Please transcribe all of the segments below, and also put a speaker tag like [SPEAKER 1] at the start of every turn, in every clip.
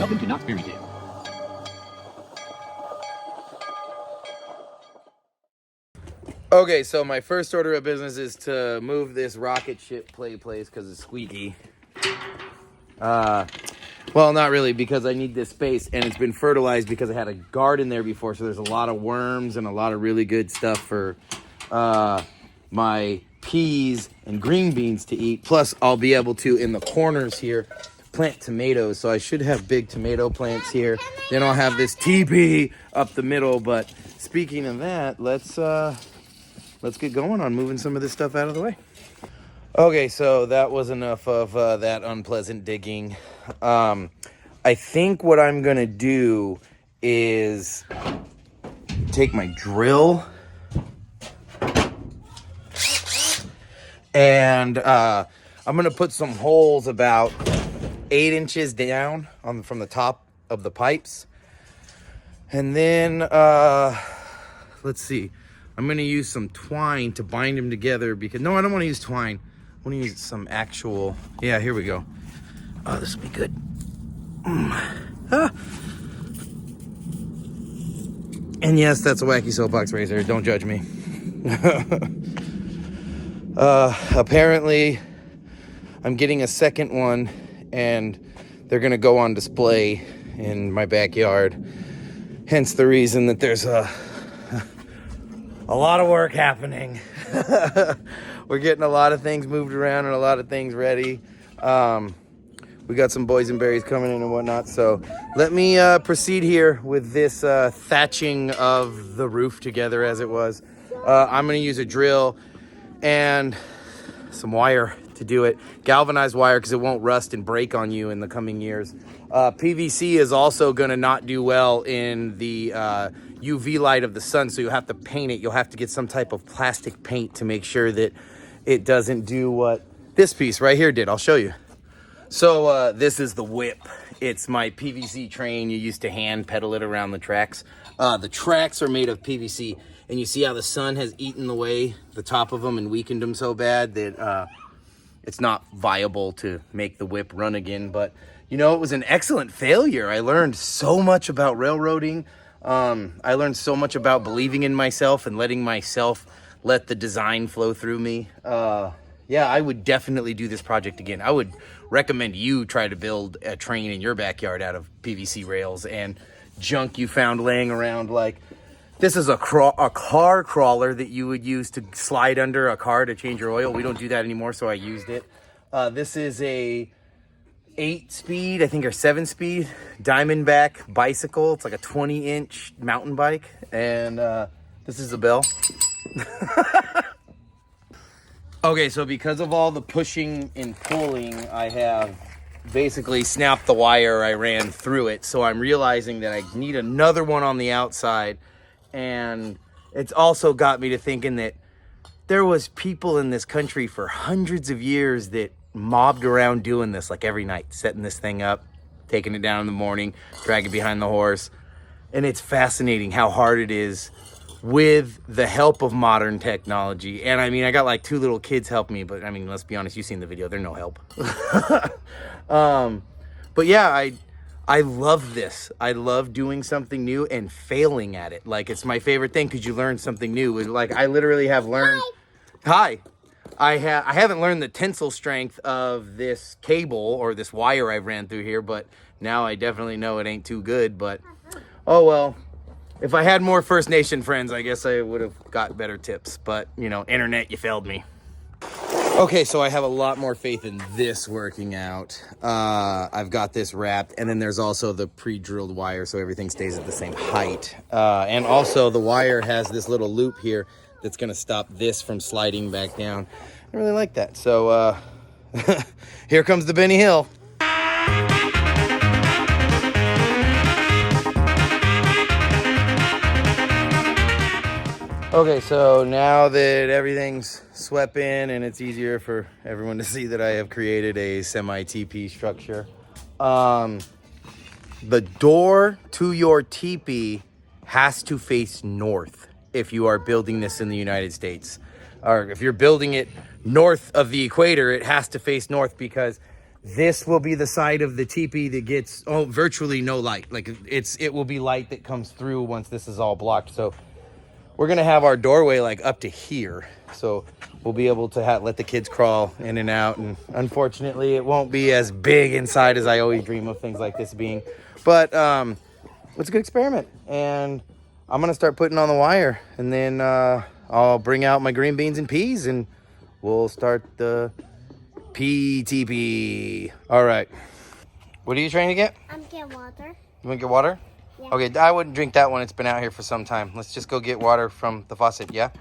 [SPEAKER 1] Welcome to Knott's Fairy Tale.
[SPEAKER 2] Okay, so my first order of business is to move this rocket ship place because it's squeaky. Well, not really, because I need this space, and it's been fertilized because I had a garden there before, so there's a lot of worms and a lot of really good stuff for my peas and green beans to eat. Plus, I'll be able to, in the corners here, plant tomatoes, so I should have big tomato plants here. Then I'll have this tee-pea up the middle, but speaking of that, let's get going on moving some of this stuff out of the way. Okay, so that was enough of that unpleasant digging. I think what I'm going to do is take my drill and I'm going to put some holes about 8 inches down from the top of the pipes. And then, let's see. I'm going to use some twine to bind them together because... No, I don't want to use twine. I want to use some actual... Yeah, here we go. Oh, this will be good. And yes, that's a wacky soapbox razor. Don't judge me. Apparently, I'm getting a second one, and they're going to go on display in my backyard. Hence the reason that there's a lot of work happening. We're getting a lot of things moved around and a lot of things ready. We got some boysenberries coming in and whatnot. So let me proceed here with this thatching of the roof together as it was. I'm going to use a drill and some wire to do it. Galvanized wire because it won't rust and break on you in the coming years. PVC is also going to not do well in the UV light of the sun, so you'll have to paint it. You'll have to get some type of plastic paint to make sure that it doesn't do what this piece right here did. I'll show you. So this is the whip. It's my PVC train. You used to hand pedal it around the tracks. The tracks are made of PVC, and you see how the sun has eaten away the top of them and weakened them so bad that it's not viable to make the whip run again. But, you know, it was an excellent failure. I learned so much about railroading. I learned so much about believing in myself and letting myself let the design flow through me. Yeah, I would definitely do this project again. I would recommend you try to build a train in your backyard out of PVC rails and junk you found laying around. Like, this is a car crawler that you would use to slide under a car to change your oil. We don't do that anymore, so I used it. This is a 8-speed, I think, or 7-speed Diamondback bicycle. It's like a 20-inch mountain bike. And this is the bell. Okay, so because of all the pushing and pulling, I have basically snapped the wire. I ran through it. So I'm realizing that I need another one on the outside. And it's also got me to thinking that there was people in this country for hundreds of years that mobbed around doing this, like every night, setting this thing up, taking it down in the morning, dragging behind the horse. And it's fascinating how hard it is with the help of modern technology. And I mean, I got like 2 little kids help me, but I mean, let's be honest, you've seen the video, they're no help. But yeah, I love this. I love doing something new and failing at it. Like, it's my favorite thing because you learn something new. Like, I literally have learned... Hi. I haven't learned the tensile strength of this cable or this wire I've ran through here, but now I definitely know it ain't too good. But, oh well. If I had more First Nation friends, I guess I would have got better tips. But, you know, internet, you failed me. Okay, so I have a lot more faith in this working out. I've got this wrapped, and then there's also the pre-drilled wire, so everything stays at the same height. And also, the wire has this little loop here that's going to stop this from sliding back down. I really like that. So, here comes the Benny Hill. Okay, so now that everything's swept in and it's easier for everyone to see that I have created a semi-tee-pea structure, the door to your teepee has to face north if you are building this in the United States. Or if you're building it north of the equator, it has to face north because This will be the side of the teepee that gets virtually no light. Like it will be light that comes through once this is all blocked. So we're gonna have our doorway like up to here. So we'll be able to let the kids crawl in and out. And unfortunately, it won't be as big inside as I always dream of things like this being. But it's a good experiment. And I'm gonna start putting on the wire, and then I'll bring out my green beans and peas, and we'll start the PTP. All right. What are you trying to get?
[SPEAKER 1] I'm getting water.
[SPEAKER 2] You want to get water?
[SPEAKER 1] Yeah.
[SPEAKER 2] Okay, I wouldn't drink that one. It's been out here for some time. Let's just go get water from the faucet, yeah?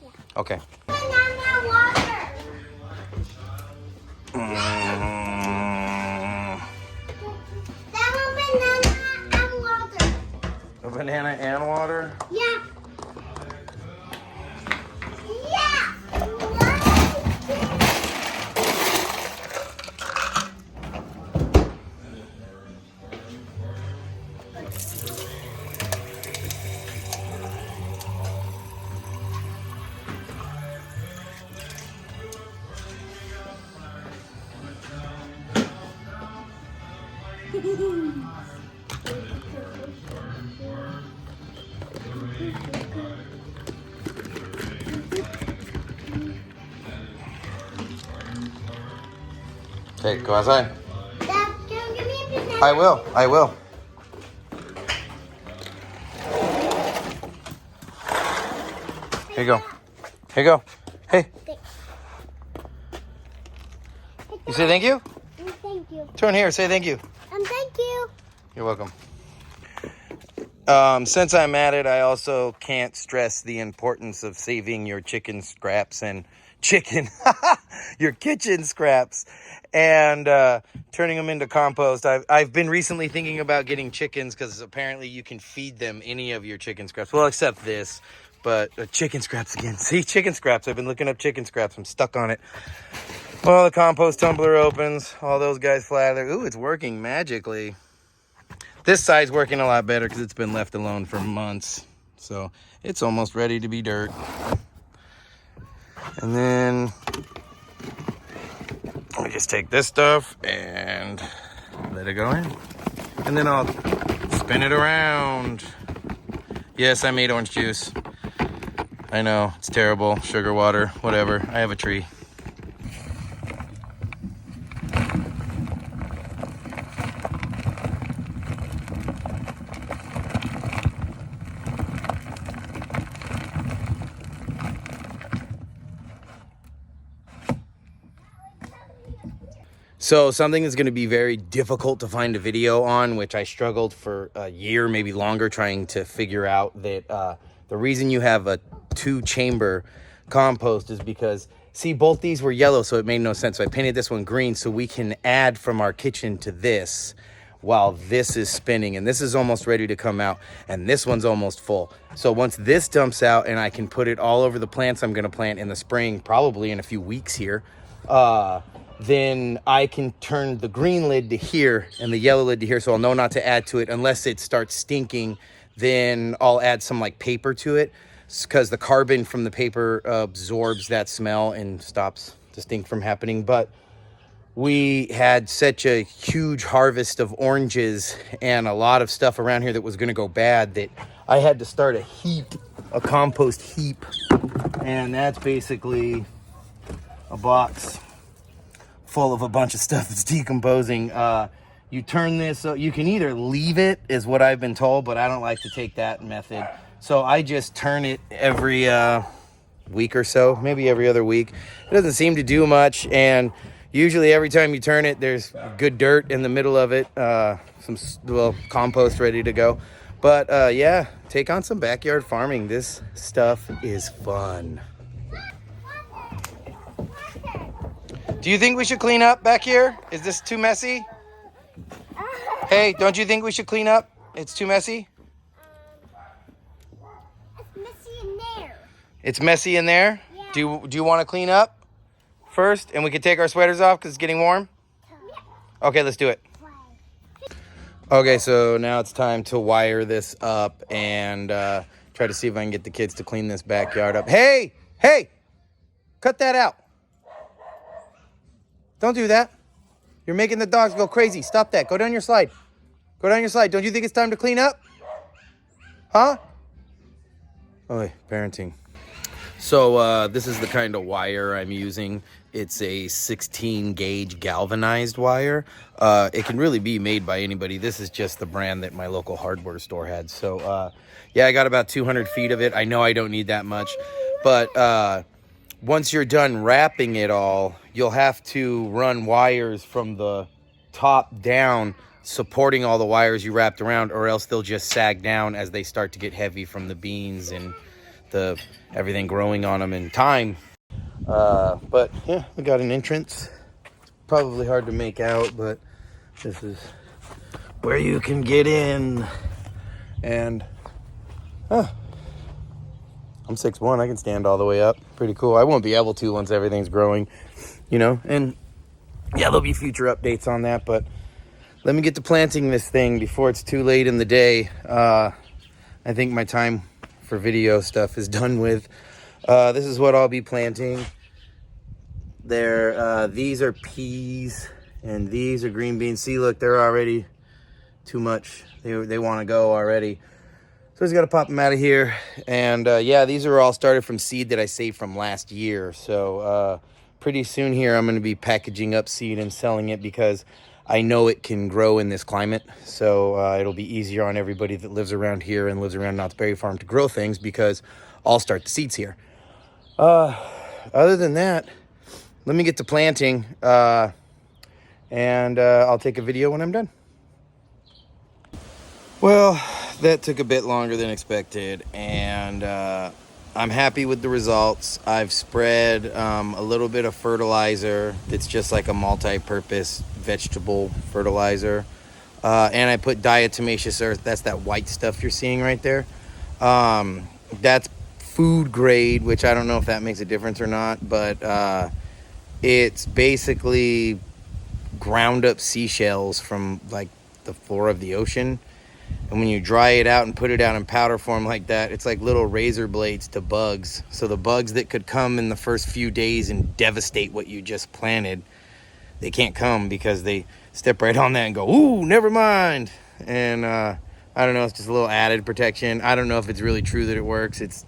[SPEAKER 1] Yeah.
[SPEAKER 2] Okay.
[SPEAKER 1] Banana water. That one banana and water.
[SPEAKER 2] A banana and water?
[SPEAKER 1] Yeah. Yeah.
[SPEAKER 2] Okay, go outside.
[SPEAKER 1] Dad, can you give me a banana?
[SPEAKER 2] I will. Here you go. Here you go. Hey, you say thank you?
[SPEAKER 1] Thank you.
[SPEAKER 2] Turn here, say thank you.
[SPEAKER 1] Thank you.
[SPEAKER 2] You're welcome. Since I'm at it, I also can't stress the importance of saving your chicken scraps and your kitchen scraps and turning them into compost. I've been recently thinking about getting chickens because apparently you can feed them any of your chicken scraps. Well, except this, but chicken scraps again. See, chicken scraps. I've been looking up chicken scraps. I'm stuck on it. Well, the compost tumbler opens. All those guys fly there. Ooh, it's working magically. This side's working a lot better because it's been left alone for months. So it's almost ready to be dirt. And then I just take this stuff and let it go in. And then I'll spin it around. Yes, I made orange juice. I know, it's terrible. Sugar water, whatever. I have a tree. So something that's going to be very difficult to find a video on, which I struggled for a year, maybe longer, trying to figure out that the reason you have a 2-chamber compost is because, see, both these were yellow, so it made no sense. So I painted this one green so we can add from our kitchen to this while this is spinning. And this is almost ready to come out, and this one's almost full. So once this dumps out and I can put it all over the plants I'm going to plant in the spring, probably in a few weeks here, then I can turn the green lid to here and the yellow lid to here, so I'll know not to add to it unless it starts stinking. Then I'll add some like paper to it because the carbon from the paper absorbs that smell and stops the stink from happening. But we had such a huge harvest of oranges and a lot of stuff around here that was going to go bad that I had to start a compost heap, and that's basically a box full of a bunch of stuff that's decomposing. You turn this, so you can either leave it, is what I've been told, but I don't like to take that method. So I just turn it every week or so, maybe every other week. It doesn't seem to do much, and usually every time you turn it, there's good dirt in the middle of it, some compost ready to go. But yeah, take on some backyard farming. This stuff is fun. Do you think we should clean up back here? Is this too messy? Hey, don't you think we should clean up? It's too messy?
[SPEAKER 1] It's messy in there.
[SPEAKER 2] It's messy in there?
[SPEAKER 1] Yeah.
[SPEAKER 2] Do you want to clean up first? And we can take our sweaters off because it's getting warm?
[SPEAKER 1] Yeah.
[SPEAKER 2] Okay, let's do it. Okay, so now it's time to wire this up and try to see if I can get the kids to clean this backyard up. Hey! Cut that out. Don't do that. You're making the dogs go crazy. Stop that. Go down your slide. Go down your slide. Don't you think it's time to clean up? Huh? Oh, parenting. So this is the kind of wire I'm using. It's a 16 gauge galvanized wire. It can really be made by anybody. This is just the brand that my local hardware store had. So yeah, I got about 200 feet of it. I know I don't need that much, but once you're done wrapping it all, you'll have to run wires from the top down, supporting all the wires you wrapped around, or else they'll just sag down as they start to get heavy from the beans and the everything growing on them in time. But yeah, we got an entrance. It's probably hard to make out, but this is where you can get in. And I'm 6'1", I can stand all the way up. Pretty cool. I won't be able to once everything's growing, you know. And yeah, there'll be future updates on that, but let me get to planting this thing before it's too late in the day. I think my time for video stuff is done with. This is what I'll be planting. These are peas and these are green beans. See, look, they're already too much. They want to go already. So I just got to pop them out of here. And yeah, these are all started from seed that I saved from last year. So pretty soon here, I'm going to be packaging up seed and selling it because I know it can grow in this climate. So it'll be easier on everybody that lives around here and lives around Knott's Berry Farm to grow things because I'll start the seeds here. Other than that, let me get to planting and I'll take a video when I'm done. Well, that took a bit longer than expected, and I'm happy with the results. I've spread a little bit of fertilizer that's just like a multi-purpose vegetable fertilizer. And I put diatomaceous earth. That's that white stuff you're seeing right there. That's food grade, which I don't know if that makes a difference or not, but it's basically ground up seashells from like the floor of the ocean. And when you dry it out and put it out in powder form like that, it's like little razor blades to bugs. So the bugs that could come in the first few days and devastate what you just planted, they can't come because they step right on that and go, ooh, never mind. And I don't know, it's just a little added protection. I don't know if it's really true that it works. It's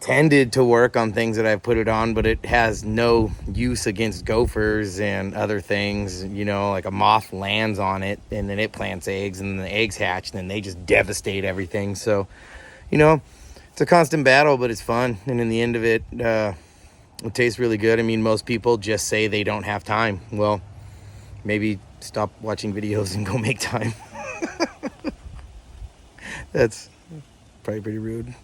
[SPEAKER 2] tended to work on things that I've put it on, but it has no use against gophers and other things. You know, like a moth lands on it and then it plants eggs and then the eggs hatch and then they just devastate everything. So, you know, it's a constant battle, but it's fun. And in the end of it, it tastes really good. I mean, most people just say they don't have time. Well, maybe stop watching videos and go make time. That's probably pretty rude.